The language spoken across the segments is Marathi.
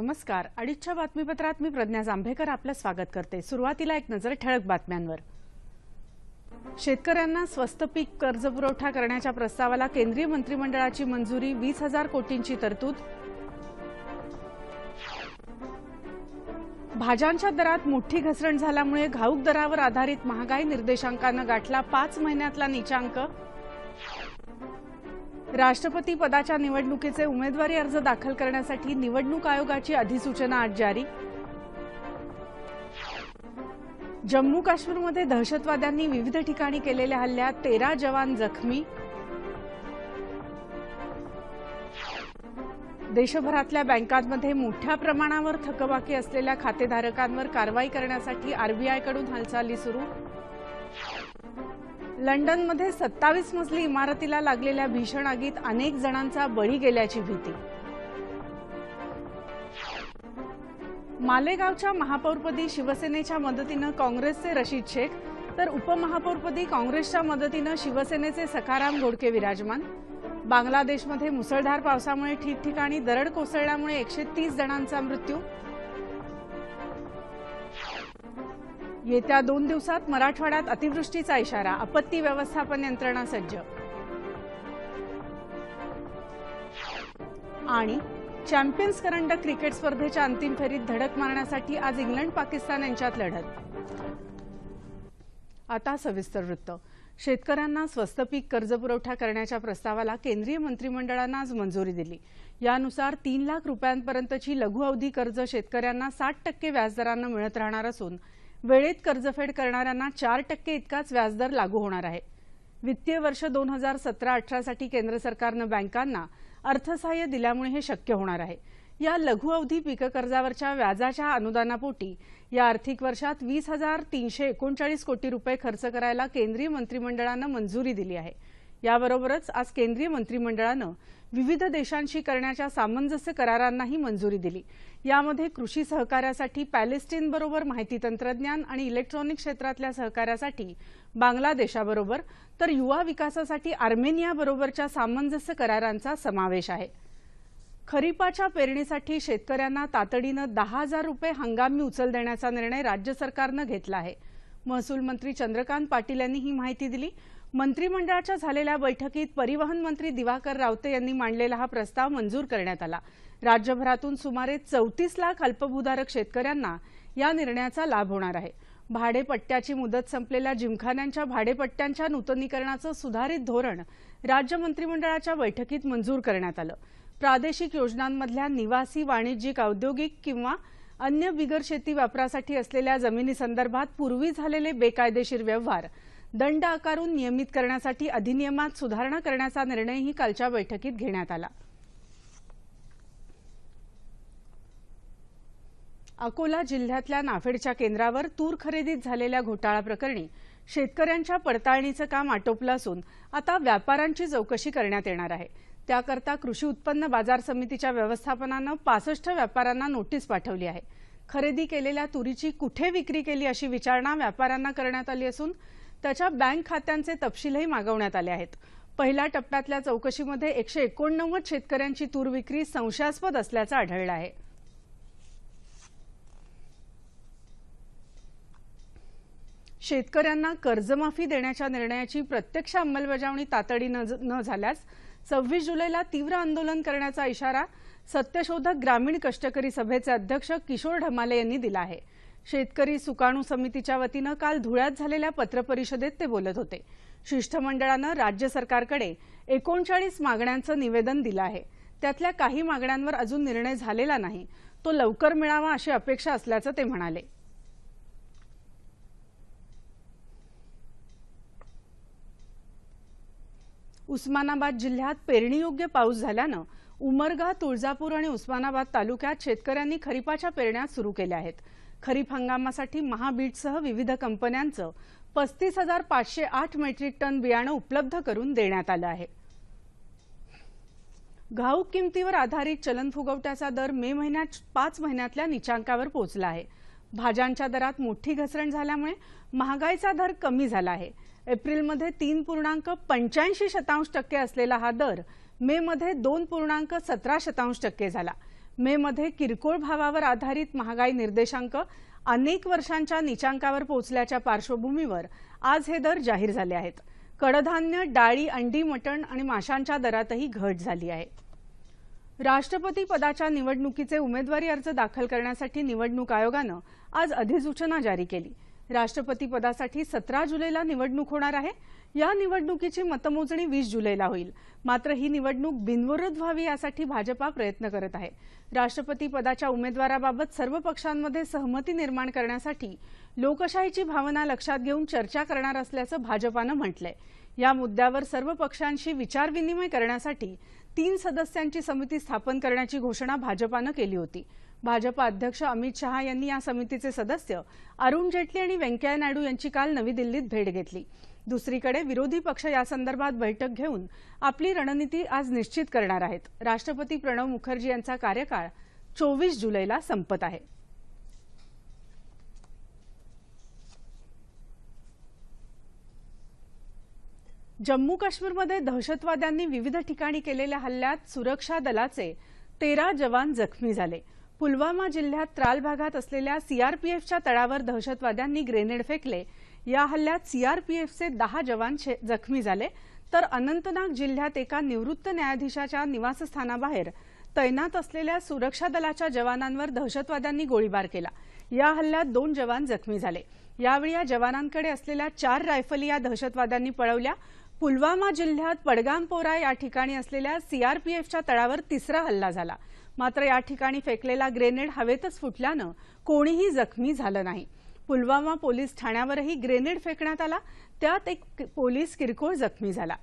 नमस्कार. अडीचच्या बातमीपत्रात मी प्रज्ञा जांभेकर आपलं स्वागत करते. सुरुवातीला एक नजर ठळक बातम्यांवर. शेतकऱ्यांना स्वस्त पीक कर्ज पुरवठा करण्याच्या प्रस्तावाला केंद्रीय मंत्रिमंडळाची मंजुरी. 20,000 कोटींची तरतूद. भाज्यांच्या दरात मोठी घसरण झाल्यामुळे घाऊक दरावर आधारित महागाई निर्देशांकानं गाठला 5 महिन्यातला नीचांक. राष्ट्रपती पदाच्या निवडणुकीचे उमेदवारी अर्ज दाखल करण्यासाठी निवडणूक आयोगाची अधिसूचना आज जारी. जम्मू काश्मीरमध्ये दहशतवाद्यांनी विविध ठिकाणी केलेल्या हल्ल्यात 13 जवान जखमी. देशभरातल्या बँकांमध्ये मोठ्या प्रमाणावर थकबाकी असलेल्या खातेधारकांवर कारवाई करण्यासाठी आरबीआयकडून हालचाली सुरू. लंडनमध्ये 27 मजली इमारतीला लागलेल्या भीषण आगीत अनेक जणांचा बळी गेल्याची भीती. मालेगावच्या महापौरपदी शिवसेनेच्या मदतीनं काँग्रेसचे रशीद शेख तर उपमहापौरपदी काँग्रेसच्या मदतीनं शिवसेनेचे सखाराम घोडके विराजमान. बांगलादेशमध्ये मुसळधार पावसामुळे ठिकठिकाणी दरड कोसळल्यामुळे 130 जणांचा मृत्यू. येत्या 2 दिवसात मराठवाड्यात अतिवृष्टीचा इशारा. आपत्ती व्यवस्थापन यंत्रणा सज्ज. आणि चॅम्पियन्स करंडक क्रिकेट स्पर्धेच्या अंतिम फेरीत धडक मारण्यासाठी आज इंग्लंड पाकिस्तान यांच्यात लढत. आता सविस्तर वृत्त. शेतकऱ्यांना स्वस्त पीक कर्ज पुरवठा करण्याच्या प्रस्तावाला केंद्रीय मंत्रिमंडळानं आज मंजुरी दिली. यानुसार 3 लाख रुपयांपर्यंतची लघु अवधी कर्ज शेतकऱ्यांना 60% व्याजदरानं मिळत राहणार असून वेळेत कर्जफेड करणाऱ्यांना 4% इतकाच व्याजदर लागू होणार आहे. वित्तीय वर्ष 2017-18 साठी केंद्र सरकारनं बँकांना अर्थसहाय्य दिल्यामुळे हे शक्य होणार आहे. या लघु अवधी पीक कर्जावरच्या व्याजाच्या अनुदानापोटी या आर्थिक वर्षात 20,339 कोटी रुपये खर्च करायला केंद्रीय मंत्रिमंडळानं मंजुरी दिली आहे. याबरोबरच आज केंद्रीय मंत्रिमंडळानं विविध देशांशी करण्याच्या सामंजस्य करारांनाही मंजुरी दिली. यामध्ये कृषी सहकार्यासाठी पॅलेस्टाईनबरोबर माहिती तंत्रज्ञान आणि इलेक्ट्रॉनिक क्षेत्रातल्या सहकार्यासाठी बांगलादेशाबरोबर तर युवा विकासासाठी आर्मेनियाबरोबरच्या सामंजस्य करारांचा समावेश आहे. खरीपाच्या पेरणीसाठी शेतकऱ्यांना तातडीनं 10,000 रुपये हंगामी उचल देण्याचा निर्णय राज्य सरकारनं घेतला आहे. महसूल मंत्री चंद्रकांत पाटील यांनी ही माहिती दिली. मंत्रिमंडळाच्या झालेल्या बैठकीत परिवहन मंत्री दिवाकर रावते यांनी मांडलेला हा प्रस्ताव मंजूर करण्यात आला. राज्यभरातून सुमारे 34 लाख अल्पभूधारक शेतकऱ्यांना या निर्णयाचा लाभ होणार आहे. भाडेपट्ट्याची मुदत संपलेल्या जिमखान्यांच्या भाडेपट्ट्यांच्या नूतनीकरणाचं सुधारित धोरण राज्य मंत्रिमंडळाच्या बैठकीत मंजूर करण्यात आलं. प्रादेशिक योजनांमधल्या निवासी, वाणिज्यिक, औद्योगिक किंवा अन्य बिगर शेती वापरासाठी असलेल्या जमिनीसंदर्भात पूर्वी झालेले बेकायदेशीर व्यवहार दंड आकारून नियमित करण्यासाठी अधिनियमात सुधारणा करण्याचा निर्णयही कालच्या बैठकीत घेण्यात आला. अकोला जिल्ह्यातल्या नाफेडच्या केंद्रावर तूर खरेदीत झालेल्या घोटाळा प्रकरणी शेतकऱ्यांच्या पडताळणीचं काम आटोपलं असून आता व्यापाऱ्यांची चौकशी करण्यात येणार आहे. त्याकरता कृषी उत्पन्न बाजार समितीच्या व्यवस्थापनानं 65 व्यापाऱ्यांना नोटीस पाठवली आहे. खरेदी केलेल्या तुरीची कुठे विक्री केली अशी विचारणा व्यापाऱ्यांना करण्यात आली असून त्याच्या बँक खात्यांचे तपशीलही मागवण्यात आले आहेत. पहिल्या टप्प्यातल्या चौकशीमध्ये 189 शेतकऱ्यांची तूर विक्री संशयास्पद असल्याचं आढळलं आहे. शेतकऱ्यांना कर्जमाफी देण्याच्या निर्णयाची प्रत्यक्ष अंमलबजावणी तातडीनं न झाल्यास 26 जुलैला तीव्र आंदोलन करण्याचा इशारा सत्यशोधक ग्रामीण कष्टकरी सभेचे अध्यक्ष किशोर ढमाले यांनी दिला आहे. शेतकरी सुकाणू समितीच्या वतीनं काल धुळ्यात झालेल्या पत्रपरिषदेत ते बोलत होते. शिष्टमंडळानं राज्य सरकारकडे 39 मागण्यांचं निवेदन दिलं आहे. त्यातल्या काही मागण्यांवर अजून निर्णय झालेला नाही. तो लवकर मिळावा अशी अपेक्षा असल्याचं ते म्हणाले. उस्मानाबाद जिल्ह्यात पेरणीयोग्य पाऊस झाल्यानं उमरगा, तुळजापूर आणि उस्मानाबाद तालुक्यात शेतकऱ्यांनी खरीपाच्या पेरण्या सुरू केल्या आहेत. खरीप हंगामासाठी महाबीटसह विविध कंपन्यांचं 35,508 मेट्रिक टन बियाणं उपलब्ध करून देण्यात आलं आहे. घाऊक किमतीवर आधारित चलन फुगवट्याचा दर मे महिन्यात 5 महिन्यातल्या नीचांकावर पोहोचला आहे. भाज्यांच्या दरात मोठी घसरण झाल्यामुळे महागाईचा दर कमी झाला आहे. एप्रिलमध्ये 3.85% असलेला हा दर मे मध्ये 2.17% झाला. मे मध्ये किरकोळ भावावर आधारित महागाई निर्देशांक अनेक वर्षांच्या नीचांकावर पोहोचल्याच्या पार्श्वभूमीवर आज हे दर जाहीर झाले आहेत। कडधान्य, डाळी, अंडी, मटण आणि माशांच्या दरातही घट झाली आहे। राष्ट्रपती पदाच्या निवडणुकीचे उमेदवारी अर्ज दाखल करण्यासाठी निवडणूक आयोगाने आज अधिसूचना जारी केली। राष्ट्रपती पदासाठी 17 जुलैला निवडणूक होणार आहे। या निवडणुकीची मतमोजणी 20 जुलैला होईल। मात्र ही निवडणूक बिनविरोध व्हावी यासाठी भाजपा प्रयत्न करत आहे। राष्ट्रपती पदाच्या उमेदवाराबाबत सर्व पक्षांमध्ये सहमती निर्माण करण्यासाठी लोकशाहीची भावना लक्षात घेऊन चर्चा करणार असल्याचं भाजपाने म्हटलंय। या मुद्द्यावर सर्व पक्षांशी विचारविनिमय करण्यासाठी 3 सदस्यांची समिती स्थापन करण्याची घोषणा भाजपाने केली होती। भाजपा अध्यक्ष अमित शहा यांनी या समितीचे सदस्य अरुण जेटली आणि व्यंकय्या नायडू यांची काल नवी दिल्लीत भेट घेतली। दुसरीकडे विरोधी पक्ष या संदर्भात बैठक घेऊन आपली रणनीती आज निश्चित करणार आहेत। राष्ट्रपती प्रणव मुखर्जी यांचा कार्यकाळ 24 जुलैला संपत आहे। जम्मू काश्मीरमध्ये दहशतवाद्यांनी विविध ठिकाणी केलेल्या हल्ल्यात सुरक्षा दलाचे 13 जवान जखमी झाले। पुलवामा जिल्ह्यात त्राल भागात असलेल्या सीआरपीएफच्या तळावर दहशतवाद्यांनी ग्रेनेड फेकले। या हल्ल्यात सीआरपीएफचे 10 जवान जखमी झाले, तर अनंतनाग जिल्ह्यात एका निवृत्त न्यायाधीशाच्या निवासस्थानाबाहेर तैनात असलेल्या सुरक्षा दलाच्या जवानांवर दहशतवाद्यांनी गोळीबार केला। या हल्ल्यात 2 जवान जखमी झाले। यावेळी या जवानांकडे असलेल्या 4 रायफली या दहशतवाद्यांनी पळवल्या। पुलवामा जिल्ह्यात पडगामपोरा या ठिकाणी असलेल्या सीआरपीएफच्या तळावर तिसरा हल्ला झाला। मात्र या ठिकाणी फेकलेला ग्रेनेड हवेतच फुटल्याने कोणीही जखमी झालं नाही। पुलवामा पोलीस ठाण्यावरही ग्रेनेड फेकण्यात आला, त्यात एक पोलीस किरकोळ जखमी झाला।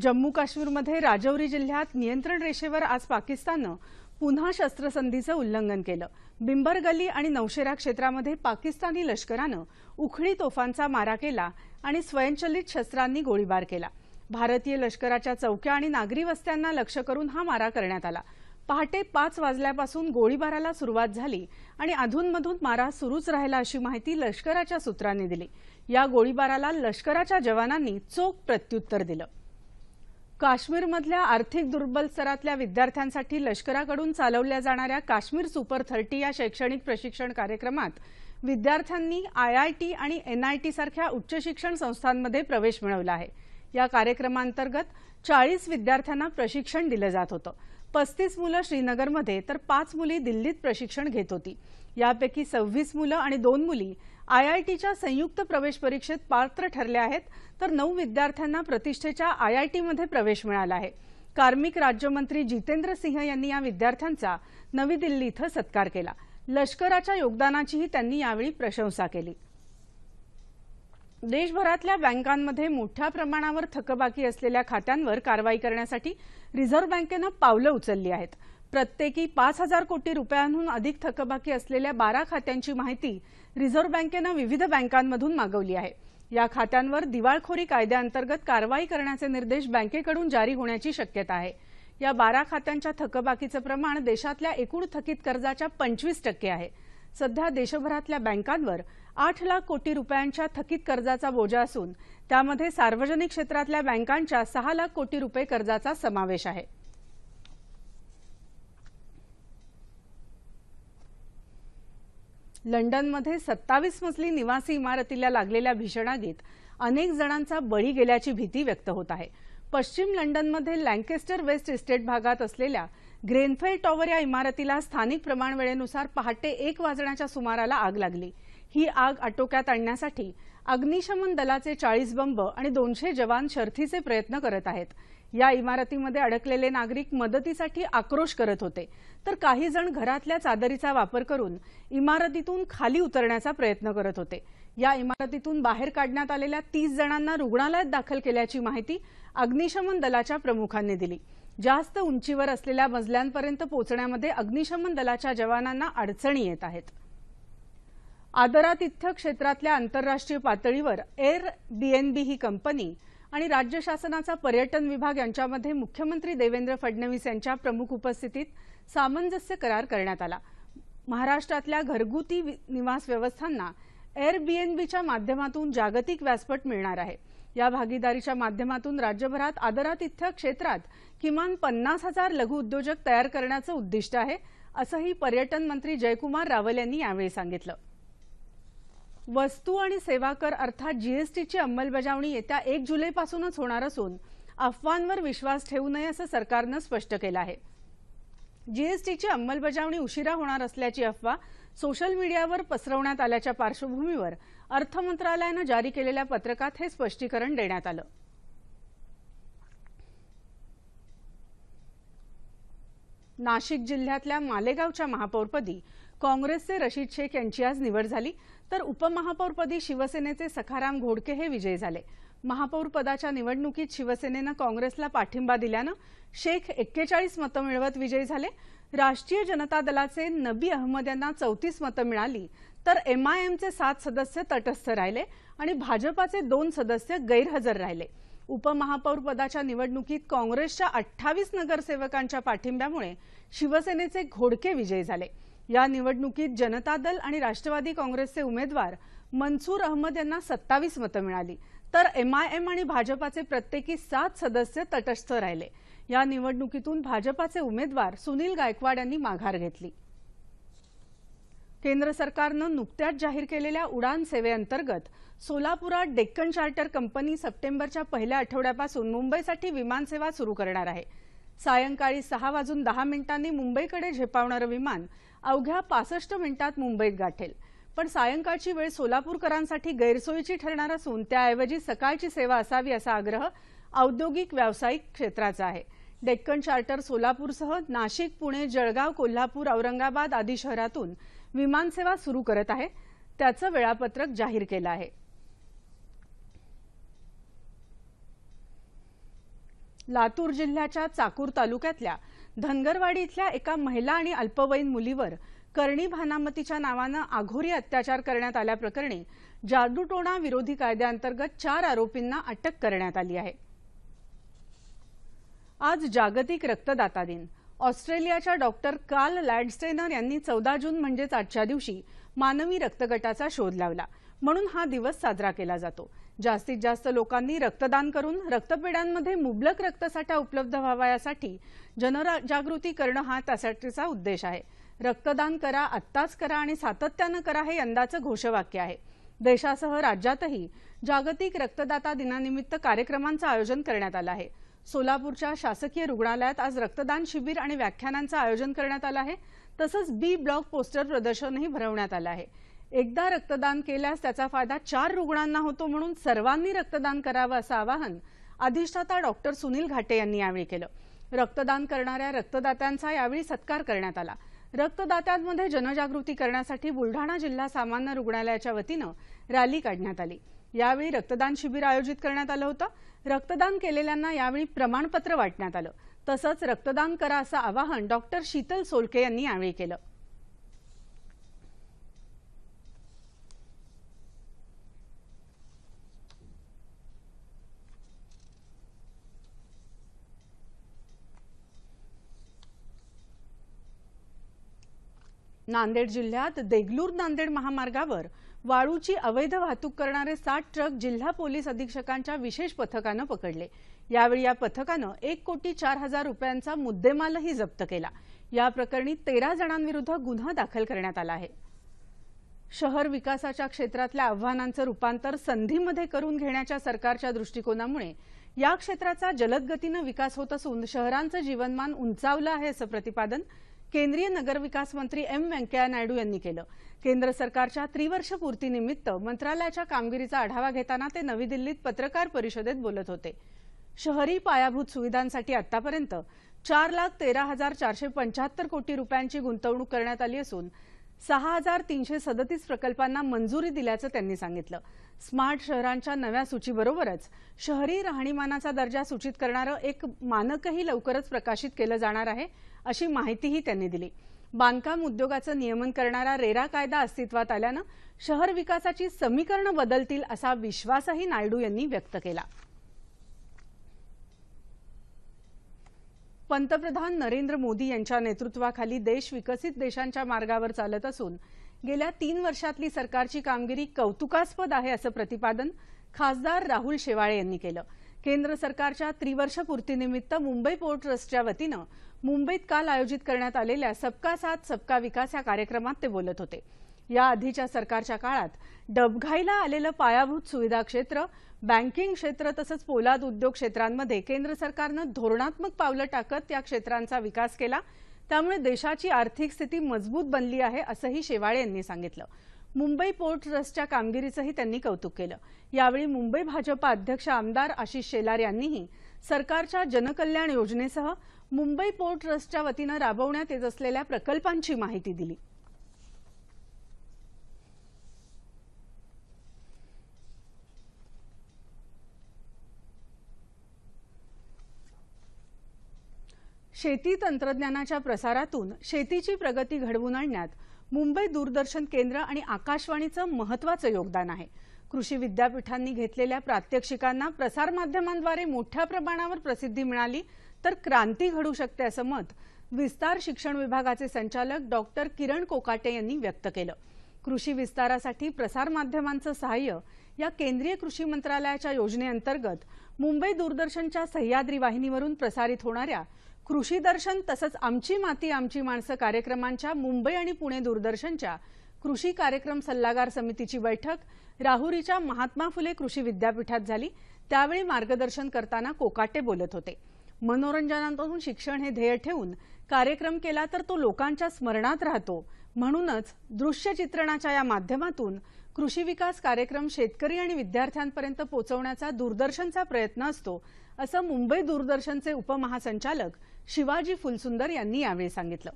जम्मू काश्मीरमध्ये राजौरी जिल्ह्यात नियंत्रण रेषेवर आज पाकिस्तानने पुन्हा शस्त्रसंधीचं उल्लंघन केलं। बिंबर गली आणि नौशेरा क्षेत्रामध्ये पाकिस्तानी लष्कराने उखळी तोफांचा मारा केला आणि स्वयंचलित शस्त्रांनी गोळीबार केला। भारतीय लष्कराच्या चौक्या आणि नागरी वस्त्यांना लक्ष्य करून हा मारा करण्यात आला। पहाटे 5 वाजल्यापासून गोळीबाराला सुरुवात झाली आणि अधूनमधून मारा सुरूच राहिला अशी माहिती लष्कराच्या सूत्रांनी दिली। या गोळीबाराला लष्कराच्या जवानांनी चोख प्रत्युत्तर दिलं। काश्मीरमधल्या आर्थिक दुर्बल स्तरातल्या विद्यार्थ्यांसाठी लष्कराकडून चालवल्या जाणाऱ्या काश्मीर सुपर 30 या शैक्षणिक प्रशिक्षण कार्यक्रमात विद्यार्थ्यांनी आयआयटी आणि एनआयटी सारख्या उच्च शिक्षण संस्थांमध्ये प्रवेश मिळवला आहे। या कार्यक्रमांतर्गत 40 विद्यार्थ्यांना प्रशिक्षण दिलं जात होतं। 35 मुलं श्रीनगरमध्ये तर 5 मुली दिल्लीत प्रशिक्षण घेत होती। यापैकी 26 मुलं आणि 2 मुली आयआयटीच्या संयुक्त प्रवेश परीक्षेत पात्र ठरल्या आहेत, तर 9 विद्यार्थ्यांना प्रतिष्ठेच्या आयआयटीमध्ये प्रवेश मिळाला आहे। कार्मिक राज्यमंत्री जितेंद्र सिंह यांनी या विद्यार्थ्यांचा नवी दिल्ली इथं सत्कार केला। लष्कराच्या योगदानाचीही त्यांनी यावेळी प्रशंसा केली। देशभरातल्या बँकांमध्ये मोठ्या प्रमाणावर थकबाकी असलेल्या खात्यांवर कारवाई करण्यासाठी रिझर्व्ह बँकेने पावलं उचलली आहेत। प्रत्येकी 5000 कोटी रुपयांहून अधिक थकबाकी असलेल्या 12 खात्यांची माहिती रिझर्व्ह बँकेने विविध बँकांमधून मागवली आहे। या खात्यांवर दिवाळखोरी कायद्याअंतर्गत कारवाई करण्याचे निर्देश बँकेकडून जारी होण्याची शक्यता आहे। या 12 खात्यांच्या थकबाकीचे प्रमाण देशातल्या एकूण थकीत कर्जाच्या 25% आहे। सध्या देशभरातल्या बँकांवर 8 लाख कोटी रुपयांच्या थकीत कर्जाचा बोजा असून त्यामध्ये सार्वजनिक क्षेत्रातल्या बँकांच्या 6 लाख कोटी रुपये कर्जाचा समावेश आहे। लंडनमध्ये 27 मजली निवासी इमारतीला लागलेल्या भीषण आगीत अनेक जणांचा बळी गेल्याची भीती व्यक्त होत आहे। पश्चिम लंडनमध्ये लँकेस्टर वेस्ट इस्टेट भागात असलेल्या ग्रेनफेल टॉवर या इमारतीला स्थानिक प्रमाणवेळेनुसार पहाटे 1 वाजण्याच्या सुमाराला आग लागली। ही आग आटोक्यात आणण्यासाठी अग्निशमन दलाचे 40 बंब आणि 200 जवान शर्थीचे प्रयत्न करत आहेत। या इमारतीमध्ये अडकलेले नागरिक मदतीसाठी आक्रोश करत होते, तर काही जण घरातल्या चादरीचा वापर करून इमारतीतून खाली उतरण्याचा प्रयत्न करत होते। या इमारतीतून बाहेर काढण्यात आलेल्या 30 जणांना रुग्णालयात दाखल केल्याची माहिती अग्निशमन दलाच्या प्रमुखांनी दिली। जास्त उंचीवर असलेल्या मजल्यांपर्यंत पोहोचण्यामध्ये अग्निशमन दलाच्या जवानांना अडचणी येत आहेत। आदरातिथ्य क्षेत्रातल्या आंतरराष्ट्रीय पातळीवर एअरबीएनबी ही कंपनी आणि राज्य शासनाचा पर्यटन विभाग यांच्यामध्ये मुख्यमंत्री देवेंद्र फडणवीस यांच्या प्रमुख उपस्थितीत सामंजस्य करार करण्यात आला। महाराष्ट्रातल्या घरगुती निवास व्यवस्थांना एअरबीएनबीच्या माध्यमातून जागतिक व्यासपट मिळणार आहे। या भागीदारीच्या माध्यमातून राज्यभरात आदरातिथ्य क्षेत्रात किमान 50,000 लघु उद्योजक तयार करण्याचं उद्दिष्ट आहे, असंही पर्यटन मंत्री जयकुमार रावल यांनी यावेळी सांगितलं। वस्तू आणि सेवा कर अर्थात जीएसटीची अंमलबजावणी येत्या 1 जुलैपासूनच होणार असून अफवांवर विश्वास ठेवू नये असं सरकारनं स्पष्ट केलं आहे। जीएसटीची अंमलबजावणी उशिरा होणार असल्याची अफवा सोशल मीडियावर पसरवण्यात आल्याच्या पार्श्वभूमीवर अर्थ मंत्रालयानं जारी केलेल्या पत्रकात हे स्पष्टीकरण देण्यात आलं। नाशिक जिल्ह्यातल्या मालेगावच्या महापौरपदी काँग्रेसचे रशीद शेख यांची आज निवड झाली, तर उपमहापौरपदी शिवसेनेचे सखाराम घोडके हे विजयी झाले। महापौर पदाच्या निवडणुकीत शिवसेनेनं काँग्रेसला पाठिंबा दिल्यानं शेख 41 मतं मिळवत विजयी झाले। राष्ट्रीय जनता दलाचे नबी अहमद यांना 34 मतं मिळाली, तर एमआयएमचे 7 सदस्य तटस्थ राहिले आणि भाजपाचे 2 सदस्य गैरहजर राहिले। उपमहापौर पदाच्या निवडणुकीत काँग्रेसच्या 28 नगरसेवकांच्या पाठिंब्यामुळे शिवसेनेचे घोडके विजयी झाले। या निवडणुकीत जनता दल आणि राष्ट्रवादी काँग्रेसचे उमेदवार मनसूर अहमद यांना 27 मतं मिळाली, तर एमआयएम आणि भाजपाचे प्रत्येकी 7 सदस्य तटस्थ राहिले। या निवडणुकीतून भाजपाचे उमेदवार सुनील गायकवाड यांनी माघार घेतली। केंद्र सरकारनं नुकत्याच जाहीर केलेल्या उडान सेवेअंतर्गत सोलापुरात डेक्कन चार्टर कंपनी सप्टेंबरच्या पहिल्या आठवड्यापासून मुंबईसाठी विमानसेवा सुरू करणार आहे। सायंकाळी 6:10 मुंबईकडे झेपावणारं विमान अवघ्या 65 मिनिटात मुंबईत गाठेल, पण सायंकाळची वेळ सोलापूरकरांसाठी गैरसोयीची ठरणार असून त्याऐवजी सकाळची सेवा असावी असा आग्रह औद्योगिक व्यावसायिक क्षेत्राचा आहे। डेक्कन चार्टर सोलापूरसह नाशिक, पुणे, जळगाव, कोल्हापूर, औरंगाबाद आदी शहरातून विमानसेवा सुरू करत आहे। त्याचं वेळापत्रक जाहीर केलं आहे। लातूर जिल्ह्याच्या चाकूर तालुक्यातल्या धनगरवाडी इथल्या एका महिला आणि अल्पवयीन मुलीवर करणी भानामतीच्या नावानं आघोरी अत्याचार करण्यात आल्याप्रकरणी जादूटोणा विरोधी कायद्याअंतर्गत 4 आरोपींना अटक करण्यात आली आहे। आज जागतिक रक्तदाता दिन। ऑस्ट्रेलियाच्या डॉक्टर कार्ल लँडस्टेनर यांनी 14 जून म्हणजेच आजच्या दिवशी मानवी रक्तगटाचा शोध लावला, म्हणून हा दिवस साजरा केला जातो। जास्तीत जास्त लोकांनी रक्तदान करून रक्तपेढ्यांमध्ये मुबलक रक्तसाठा उपलब्ध व्हावा यासाठी जनजागृती करणं हा त्यासाठीचा उद्देश आहे। रक्तदान करा, आत्ताच करा आणि सातत्यानं करा हे यंदाचं घोषवाक्य आहे। देशासह राज्यातही जागतिक रक्तदाता दिनानिमित्त कार्यक्रमांचं आयोजन करण्यात आलं आहे। सोलापूरच्या शासकीय रुग्णालयात आज रक्तदान शिबिर आणि व्याख्यानांचं आयोजन करण्यात आलं आहे। तसंच बी ब्लॉक पोस्टर प्रदर्शनही भरवण्यात आलं आहे। एकदा रक्तदान केल्यास त्याचा फायदा 4 रुग्णांना होतो, म्हणून सर्वांनी रक्तदान करावं असं आवाहन अधिष्ठाता डॉक्टर सुनील घाटे यांनी यावेळी केलं। रक्तदान करणाऱ्या रक्तदात्यांचा यावेळी सत्कार करण्यात आला। रक्तदात्यांमध्ये जनजागृती करण्यासाठी बुलढाणा जिल्हा सामान्य रुग्णालयाच्या वतीनं रॅली काढण्यात आली। यावेळी रक्तदान शिबिर आयोजित करण्यात आलं होतं। रक्तदान केलेल्यांना यावेळी प्रमाणपत्र वाटण्यात आलं। तसंच रक्तदान करा असं आवाहन डॉक्टर शीतल सोलके यांनी यावेळी केलं। नांदेड जिल्ह्यात देगलूर नांदेड महामार्गावर वाळूची अवैध वाहतूक करणारे 60 ट्रक जिल्हा पोलीस अधीक्षकांच्या विशेष पथकानं पकडले। यावेळी या पथकानं 1,04,00,000 रुपयांचा मुद्देमालही जप्त केला। या प्रकरणी 13 जणांविरुद्ध गुन्हा दाखल करण्यात आला आहे। शहर विकासाच्या क्षेत्रातल्या आव्हानांचं रूपांतर संधीमध्ये करून घेण्याच्या सरकारच्या दृष्टिकोनामुळे या क्षेत्राचा जलद गतीनं विकास होत असून शहरांचं जीवनमान उंचावलं आहे असं प्रतिपादन केंद्रीय नगरविकास मंत्री एम व्यंकय्या नायडू यांनी केलं। केंद्र सरकारच्या त्रिवर्ष पूर्तीनिमित्त मंत्रालयाच्या कामगिरीचा आढावा घेताना ते नवी दिल्लीत पत्रकार परिषदेत बोलत होते। शहरी पायाभूत सुविधांसाठी आतापर्यंत 4,13,475 कोटी रुपयांची गुंतवणूक करण्यात आली असून 6,337 प्रकल्पांना मंजुरी दिल्याचं त्यांनी सांगितलं। स्मार्ट शहरांच्या नव्या सूचीबरोबरच शहरी राहणीमानाचा दर्जा सूचित करणारं एक मानकही लवकरच प्रकाशित केलं जाणार आहे, अशी माहितीही त्यांनी दिली। बांधकाम उद्योगाचं नियमन करणारा रेरा कायदा अस्तित्वात आल्यानं शहर विकासाची समीकरणं बदलतील असा विश्वासही नायडू यांनी व्यक्त केला। पंतप्रधान नरेंद्र मोदी यांच्या नेतृत्वाखाली देश विकसित देशांच्या मार्गावर चालत असून गेल्या 3 वर्षातली सरकारची कामगिरी कौतुकास्पद आहे असं प्रतिपादन खासदार राहुल शेवाळे यांनी केलं। केंद्र सरकारच्या त्रिवर्षपूर्तीनिमित्त मुंबई पोर्ट ट्रस्टच्या वतीनं मुंबईत काल आयोजित करण्यात आलेल्या सबका साथ सबका विकास या कार्यक्रमात ते बोलत होते। या आधीच्या सरकारच्या काळात डबघाईला आलेलं पायाभूत सुविधा क्षेत्र, बँकिंग क्षेत्र तसंच पोलाद उद्योग क्षेत्रांमध्ये केंद्र सरकारनं धोरणात्मक पावलं टाकत या क्षेत्रांचा विकास केला। त्यामुळे देशाची आर्थिक स्थिती मजबूत बनली आहे असंही शेवाळे यांनी सांगितलं। मुंबई पोर्ट ट्रस्टच्या कामगिरीचंही त्यांनी कौतुक केलं। यावेळी मुंबई भाजपा अध्यक्ष आमदार आशिष शेलार यांनीही सरकारच्या जनकल्याण योजनेसह मुंबई पोर्ट ट्रस्टच्या वतीनं राबवण्यात येत असलेल्या प्रकल्पांची माहिती दिली। शेती तंत्रज्ञानाच्या प्रसारातून शेतीची प्रगती घडवून आणण्यात मुंबई दूरदर्शन केंद्र आणि आकाशवाणीचं महत्त्वाचं योगदान आहे। कृषी विद्यापीठांनी घेतलेल्या प्रात्यक्षिकांना प्रसारमाध्यमांद्वारे मोठ्या प्रमाणावर प्रसिद्धी मिळाली तर क्रांती घडू शकते असं मत विस्तार शिक्षण विभागाचे संचालक डॉक्टर किरण कोकाटे यांनी व्यक्त केलं। कृषी विस्तारासाठी प्रसारमाध्यमांचं सहाय्य या केंद्रीय कृषी मंत्रालयाच्या योजनेअंतर्गत मुंबई दूरदर्शनच्या सह्याद्री वाहिनीवरून प्रसारित होणाऱ्या कृषी दर्शन तसंच आमची माती आमची माणसं कार्यक्रमांच्या मुंबई आणि पुणे दूरदर्शनच्या कृषी कार्यक्रम सल्लागार समितीची बैठक राहुरीच्या महात्मा फुले कृषी विद्यापीठात झाली। त्यावेळी मार्गदर्शन करताना कोकाटे बोलत होते। मनोरंजनातून शिक्षण हे ध्येय ठेवून कार्यक्रम केला तर तो लोकांच्या स्मरणात राहतो। म्हणूनच दृश्य चित्रणाच्या या माध्यमातून कृषी विकास कार्यक्रम शेतकरी आणि विद्यार्थ्यांपर्यंत पोहोचवण्याचा दूरदर्शनचा प्रयत्न असतो असं मुंबई दूरदर्शनचे उपमहासंचालक शिवाजी फुलसुंदर यांनी यावेळी सांगितलं।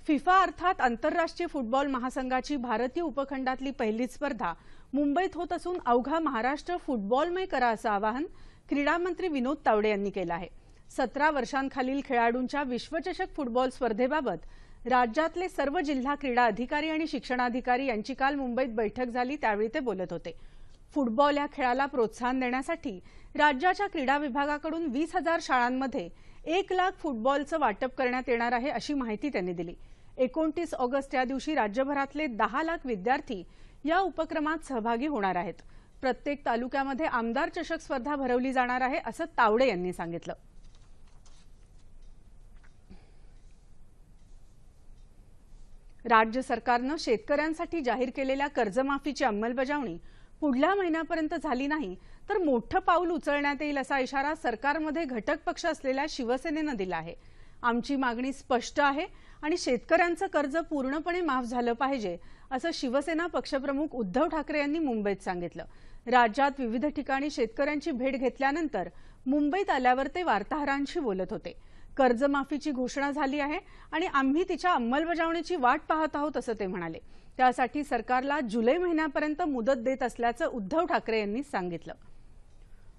फिफा अर्थात आंतरराष्ट्रीय फुटबॉल महासंघाची भारतीय उपखंडातली पहिली स्पर्धा मुंबईत होत असून अवघा महाराष्ट्र फुटबॉलमय करा असं आवाहन क्रीडा मंत्री विनोद तावडे यांनी केलं आहे। 17 वर्षांखालील खेळाडूंच्या विश्वचषक फुटबॉल स्पर्धेबाबत राज्यातले सर्व जिल्हा क्रीडा अधिकारी आणि शिक्षणाधिकारी यांची काल मुंबईत बैठक झाली। त्यावेळी ते बोलत होते। फुटबॉल या खेळाला प्रोत्साहन देण्यासाठी राज्याच्या क्रीडा विभागाकडून 20,000 शाळांमध्ये 1 लाख फुटबॉलचं वाटप करण्यात येणार आहे अशी माहिती त्यांनी दिली। 29 ऑगस्ट या दिवशी राज्यभरातले 10 लाख विद्यार्थी या उपक्रमात सहभागी होणार आहेत। प्रत्येक तालुक्यामध्ये आमदार चषक स्पर्धा भरवली जाणार आहे असं तावडे यांनी सांगितलं। राज्य सरकारनं शेतकऱ्यांसाठी जाहीर केलेल्या कर्जमाफीची अंमलबजावणी पुढल्या महिन्यापर्यंत झाली नाही तर मोठं पाऊल उचलण्यात येईल असा इशारा सरकारमध्ये घटक पक्ष असलेल्या शिवसेनेनं दिला आहे। आमची मागणी स्पष्ट आहे आणि शेतकऱ्यांचं कर्ज पूर्णपणे माफ झालं पाहिजे असं शिवसेना पक्षप्रमुख उद्धव ठाकरे यांनी मुंबईत सांगितलं। राज्यात विविध ठिकाणी शेतकऱ्यांची भेट घेतल्यानंतर मुंबईत आल्यावर ते वार्ताहरांशी बोलत होते। कर्जमाफीची घोषणा झाली आहे आणि आम्ही तिच्या अंमलबजावणीची वाट पाहत आहोत असं ते म्हणाले। त्यासाठी सरकारला जुलै महिन्यापर्यंत मुदत देत असल्याचं उद्धव ठाकरे यांनी सांगितलं।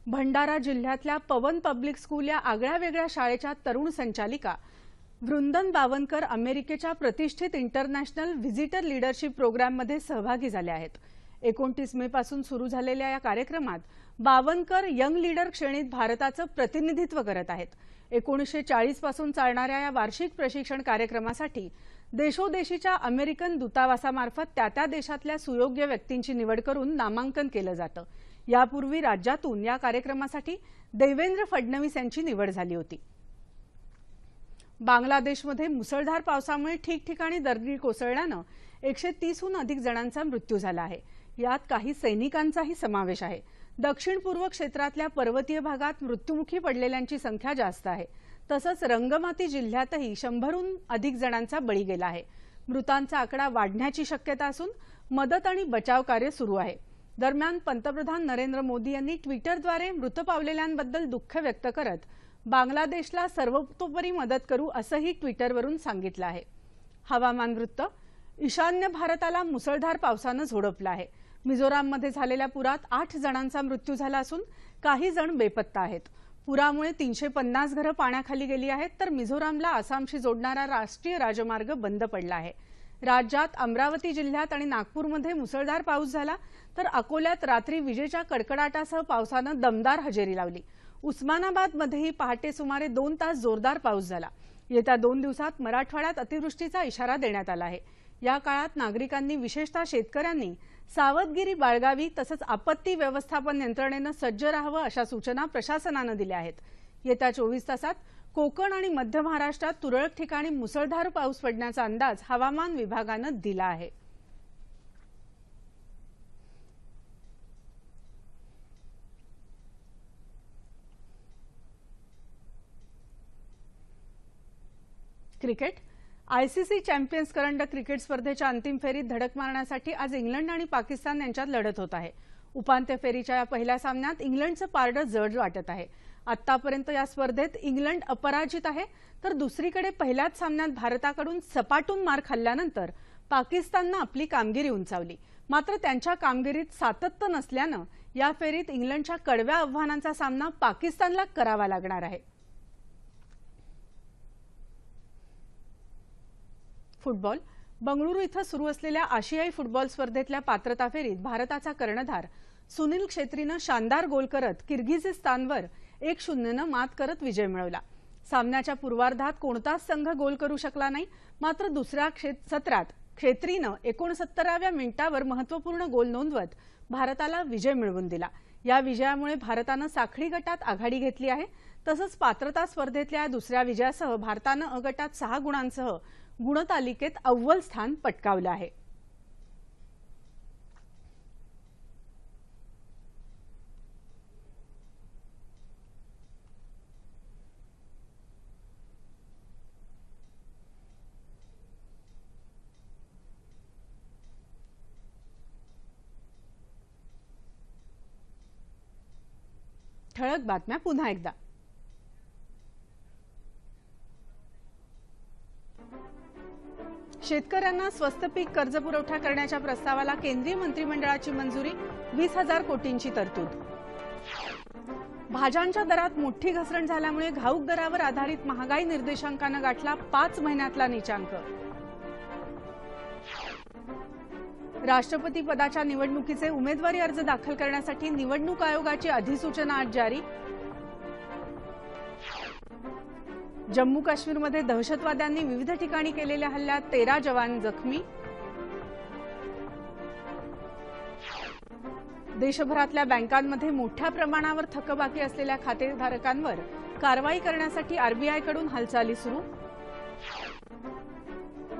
भंडारा जिल्ह्यातल्या पवन पब्लिक स्कूल या आगळ्यावेगळ्या शाळेच्या तरुण संचालिका वृंदन बावनकर अमेरिकेच्या प्रतिष्ठित इंटरनॅशनल व्हिजिटर लीडरशिप प्रोग्राममध्ये सहभागी झाल्या आहेत। 29 मे पासून सुरू झालेल्या या कार्यक्रमात बावनकर यंग लीडर श्रेणीत भारताचं प्रतिनिधित्व करत आहेत। 1940 पासून चालणाऱ्या या वार्षिक प्रशिक्षण कार्यक्रमासाठी देशोदेशीच्या अमेरिकन दूतावासामार्फत त्या देशातल्या सुयोग्य व्यक्तींची निवड करून नामांकन केलं जातं। यापूर्वी राज्यातून या कार्यक्रमासाठी देवेंद्र फडणवीस यांची निवड झाली होती। बांगलादेशमध्ये मुसळधार पावसामुळे ठिकठिकाणी दरडी कोसळल्यानं 130हून अधिक जणांचा मृत्यू झाला आहे। यात काही सैनिकांचाही समावेश आहे। दक्षिण पूर्व क्षेत्रातल्या पर्वतीय भागात मृत्युमुखी पडलेल्यांची संख्या जास्त आहे। तसंच रंगमाती जिल्ह्यातही 100हून अधिक जणांचा बळी गेला आहे। मृतांचा आकडा वाढण्याची शक्यता असून मदत आणि बचाव कार्य सुरू आहे। दरम्यान पंतप्रधान नरेंद्र मोदी यांनी ट्विटरद्वारे मृत पावलेल्यांबद्दल दुःख व्यक्त करत बांगलादेशला सर्वतोपरी मदत करू असंही ट्विटरवरून सांगितलं आहे। हवामान वृत्त। ईशान्य भारताला मुसळधार पावसानं झोडपलं आहे। मिझोराममध्ये झालेल्या पुरात 8 जणांचा मृत्यू झाला असून काही जण बेपत्ता आहेत। पुरामुळे 350 घरं पाण्याखाली गेली आहेत तर मिझोरामला आसामशी जोडणारा राष्ट्रीय राजमार्ग बंद पडला आहे। राज्यात अमरावती जिल्ह्यात आणि नागपूरमध्ये मुसळधार पाऊस झाला तर अकोल्यात रात्री विजेच्या कडकडाटासह पावसानं दमदार हजेरी लावली। उस्मानाबादमध्येही पहाटे सुमारे 2 तास जोरदार पाऊस झाला। येत्या 2 दिवसात मराठवाड्यात अतिवृष्टीचा इशारा देण्यात आला आहे। या काळात नागरिकांनी विशेषतः शेतकऱ्यांनी सावधगिरी बाळगावी तसंच आपत्ती व्यवस्थापन यंत्रणेनं सज्ज राहावं अशा सूचना प्रशासनानं दिल्या आहेत। येत्या 24 तासात कोकण आणि मध्य महाराष्ट्रात तुरळक ठिकाणी मुसळधार पाऊस पडण्याचा अंदाज हवामान विभागानं दिला आहे। क्रिकेट आयसीसी चॅम्पियन्स करंडक क्रिकेट स्पर्धेच्या अंतिम फेरीत धडक मारण्यासाठी आज इंग्लंड आणि पाकिस्तान यांच्यात लढत होत आहे। उपांत्य फेरीच्या या पहिल्या सामन्यात इंग्लंडचं पारडं जड वाटत आहे। आतापर्यंत या स्पर्धेत इंग्लंड अपराजित आहे, तर दुसरीकडे पहिल्याच सामन्यात भारताकडून सपाटून मार खाल्ल्यानंतर पाकिस्ताननं आपली कामगिरी उंचावली। मात्र त्यांच्या कामगिरीत सातत्य नसल्यानं या फेरीत इंग्लंडच्या कडव्या आव्हानांचा सामना पाकिस्तानला करावा लागणार आहे। फुटबॉल बंगळुरू इथं सुरू असलेल्या आशियाई फुटबॉल स्पर्धेतल्या पात्रता फेरीत भारताचा कर्णधार सुनील क्षेत्रीनं शानदार गोल करत किर्गिझिस्तानवर 1-0 मात करत विजय मिळवला। सामन्याच्या पूर्वार्धात कोणताच संघ गोल करू शकला नाही, मात्र दुसऱ्या सत्रात क्षेत्रीनं 69व्या मिनिटावर महत्त्वपूर्ण गोल नोंदवत भारताला विजय मिळवून दिला। या विजयामुळे भारतानं साखळी गटात आघाडी घेतली आहे। तसंच पात्रता स्पर्धेतल्या दुसऱ्या विजयासह भारतानं अ गटात 6 गुणांसह गुणतालिकेत अव्वल स्थान पटकावलं आहे। ठळक बातम्या पुन्हा एकदा। शेतकऱ्यांना स्वस्त पीक कर्ज पुरवठा करण्याच्या प्रस्तावाला केंद्रीय मंत्रिमंडळाची मंजुरी, 20,000 कोटींची तरतूद। भाज्यांच्या दरात मोठी घसरण झाल्यामुळे घाऊक दरावर आधारित महागाई निर्देशांकानं गाठला 5 महिन्यातला नीचांक। राष्ट्रपती पदाच्या निवडणुकीचे उमेदवारी अर्ज दाखल करण्यासाठी निवडणूक आयोगाची अधिसूचना आज जारी। जम्मू काश्मीरमध्ये दहशतवाद्यांनी विविध ठिकाणी केलेल्या हल्ल्यात 13 जवान जखमी। देशभरातल्या बँकांमध्ये मोठ्या प्रमाणावर थकबाकी असलेल्या खातेधारकांवर कारवाई करण्यासाठी आरबीआयकडून हालचाली सुरू।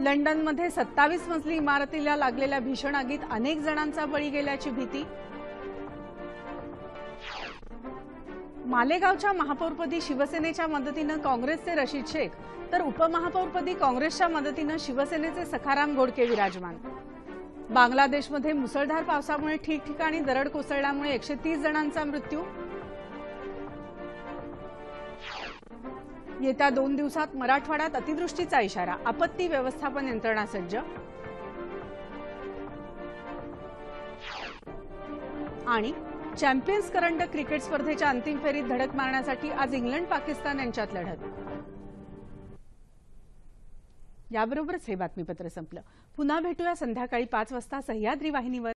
लंडनमध्ये 27 मजली इमारतीला लागलेल्या भीषण आगीत अनेक जणांचा बळी गेल्याची भीती। मालेगावच्या महापौरपदी शिवसेनेच्या मदतीनं काँग्रेसचे रशीद शेख, तर उपमहापौरपदी काँग्रेसच्या मदतीनं शिवसेनेचे सखाराम घोडके विराजमान। बांगलादेशमध्ये मुसळधार पावसामुळे ठिकठिकाणी दरड कोसळल्यामुळे 130 जणांचा मृत्यू। येत्या 2 दिवसात मराठवाड्यात अतिवृष्टीचा इशारा, आपत्ती व्यवस्थापन यंत्रणा सज्ज। आणि चॅम्पियन्स करंडक क्रिकेट स्पर्धेच्या अंतिम फेरीत धडक मारण्यासाठी आज इंग्लंड पाकिस्तान यांच्यात लढत। याबरोबरच हे बातमीपत्र संपलं। पुन्हा भेटूया संध्याकाळी 5 वाजता सह्याद्री वाहिनीवर।